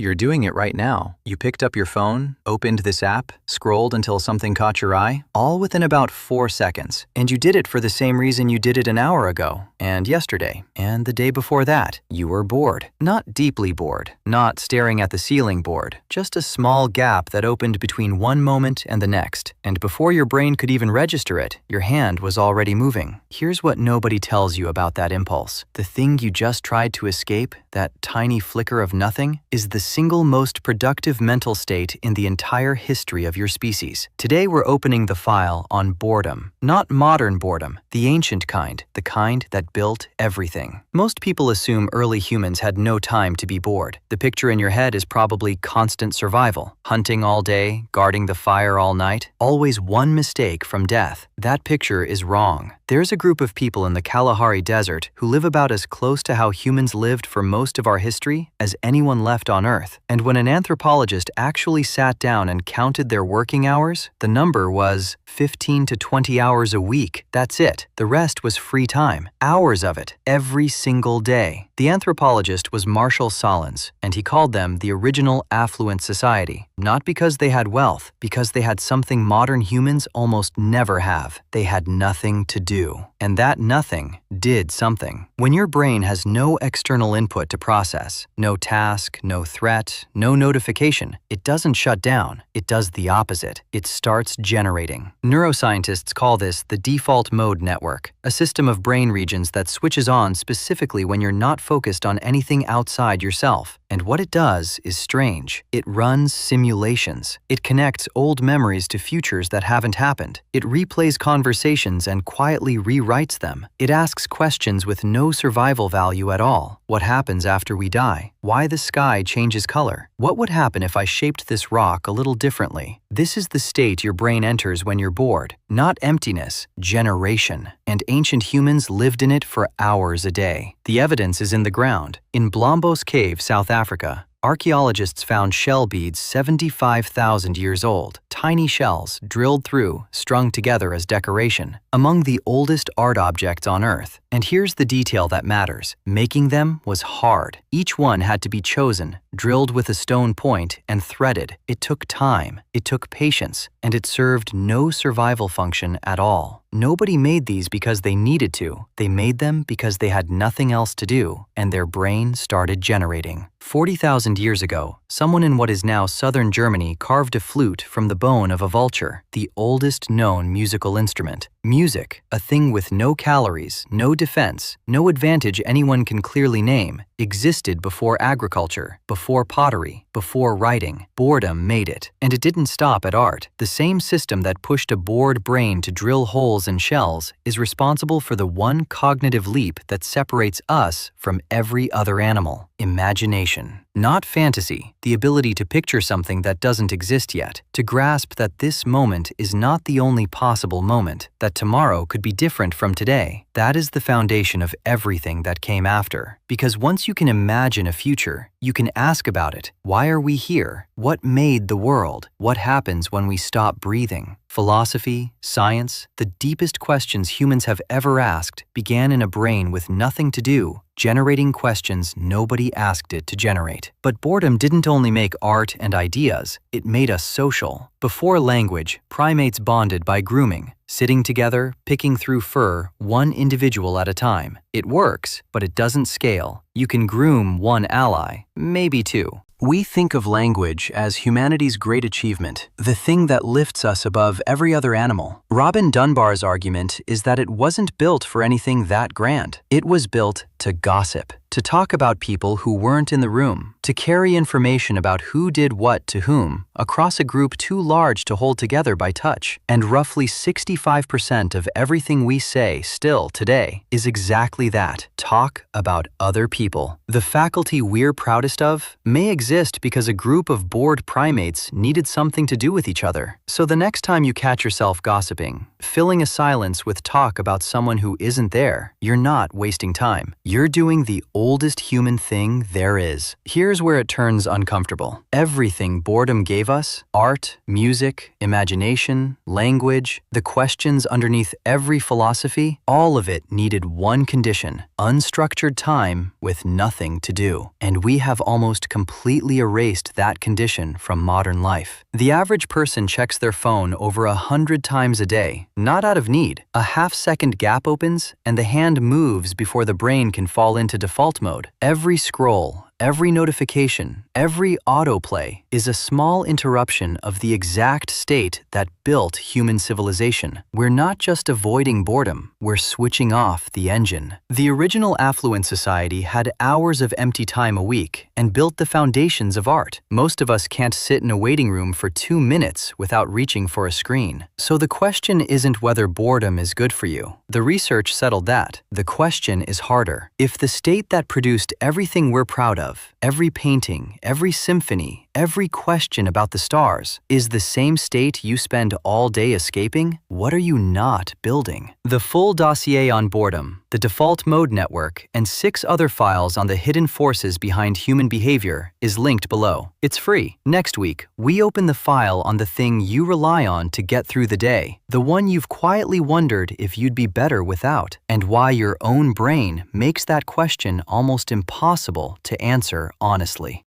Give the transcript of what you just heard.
You're doing it right now. You picked up your phone, opened this app, scrolled until something caught your eye, all within about 4 seconds. And you did it for the same reason you did it an hour ago, and yesterday, and the day before that. You were bored. Not deeply bored, not staring at the ceiling bored, just a small gap that opened between one moment and the next. And before your brain could even register it, your hand was already moving. Here's what nobody tells you about that impulse. The thing you just tried to escape, that tiny flicker of nothing, is the single most productive mental state in the entire history of your species. Today we're opening the file on boredom. Not modern boredom, the ancient kind, the kind that built everything. Most people assume early humans had no time to be bored. The picture in your head is probably constant survival, hunting all day, guarding the fire all night, always one mistake from death. That picture is wrong. There's a group of people in the Kalahari Desert who live about as close to how humans lived for most of our history as anyone left on Earth. And when an anthropologist actually sat down and counted their working hours, the number was 15 to 20 hours a week. That's it. The rest was free time. Hours of it, every single day. The anthropologist was Marshall Solins, and he called them the original affluent society. Not because they had wealth, because they had something modern humans almost never have. They had nothing to do. And that nothing did something. When your brain has no external input to process, no task, no threat, no notification, it doesn't shut down. It does the opposite. It starts generating. Neuroscientists call this the default mode network, a system of brain regions that switches on specifically when you're not focused on anything outside yourself. And what it does is strange. It runs simulations. It connects old memories to futures that haven't happened. It replays conversations and quietly rewrites them. It asks questions with no survival value at all. What happens after we die? Why the sky changes color? What would happen if I shaped this rock a little differently? This is the state your brain enters when you're bored. Not emptiness, generation. And ancient humans lived in it for hours a day. The evidence is in the ground. In Blombos Cave, South Africa, archaeologists found shell beads 75,000 years old, tiny shells drilled through, strung together as decoration, among the oldest art objects on Earth. And here's the detail that matters. Making them was hard. Each one had to be chosen, drilled with a stone point, and threaded. It took time, it took patience, and it served no survival function at all. Nobody made these because they needed to. They made them because they had nothing else to do, and their brain started generating. 40,000 years ago, someone in what is now southern Germany carved a flute from the bone of a vulture, the oldest known musical instrument. Music, a thing with no calories, no defense, no advantage anyone can clearly name, existed before agriculture, before pottery, before writing. Boredom made it. And it didn't stop at art. The same system that pushed a bored brain to drill holes in shells is responsible for the one cognitive leap that separates us from every other animal: imagination. Not fantasy, the ability to picture something that doesn't exist yet, to grasp that this moment is not the only possible moment, that tomorrow could be different from today. That is the foundation of everything that came after. Because once you can imagine a future, you can ask about it. Why are we here? What made the world? What happens when we stop breathing? Philosophy, science, the deepest questions humans have ever asked began in a brain with nothing to do, generating questions nobody asked it to generate. But boredom didn't only make art and ideas, it made us social. Before language, primates bonded by grooming, sitting together, picking through fur, one individual at a time. It works, but it doesn't scale. You can groom one ally, maybe two. We think of language as humanity's great achievement, the thing that lifts us above every other animal. Robin Dunbar's argument is that it wasn't built for anything that grand. It was built to gossip, to talk about people who weren't in the room, to carry information about who did what to whom across a group too large to hold together by touch. And roughly 65% of everything we say still today is exactly that: talk about other people. The faculty we're proudest of may exist because a group of bored primates needed something to do with each other. So the next time you catch yourself gossiping, Filling a silence with talk about someone who isn't there. You're not wasting time. You're doing the oldest human thing there is. Here's where it turns uncomfortable. Everything boredom gave us, art, music, imagination, language, the questions underneath every philosophy, all of it needed one condition: unstructured time with nothing to do. And we have almost completely erased that condition from modern life. The average person checks their phone over 100 times a day, not out of need. A half-second gap opens, and the hand moves before the brain can fall into default mode. Every scroll, every notification, every autoplay is a small interruption of the exact state that built human civilization. We're not just avoiding boredom, we're switching off the engine. The original affluent society had hours of empty time a week and built the foundations of art. Most of us can't sit in a waiting room for 2 minutes without reaching for a screen. So the question isn't whether boredom is good for you. The research settled that. The question is harder. If the state that produced everything we're proud of, every painting, every symphony, every question about the stars, is the same state you spend all day escaping, what are you not building? The full dossier on boredom, the default mode network, and 6 other files on the hidden forces behind human behavior is linked below. It's free. Next week, we open the file on the thing you rely on to get through the day, the one you've quietly wondered if you'd be better without, and why your own brain makes that question almost impossible to answer honestly.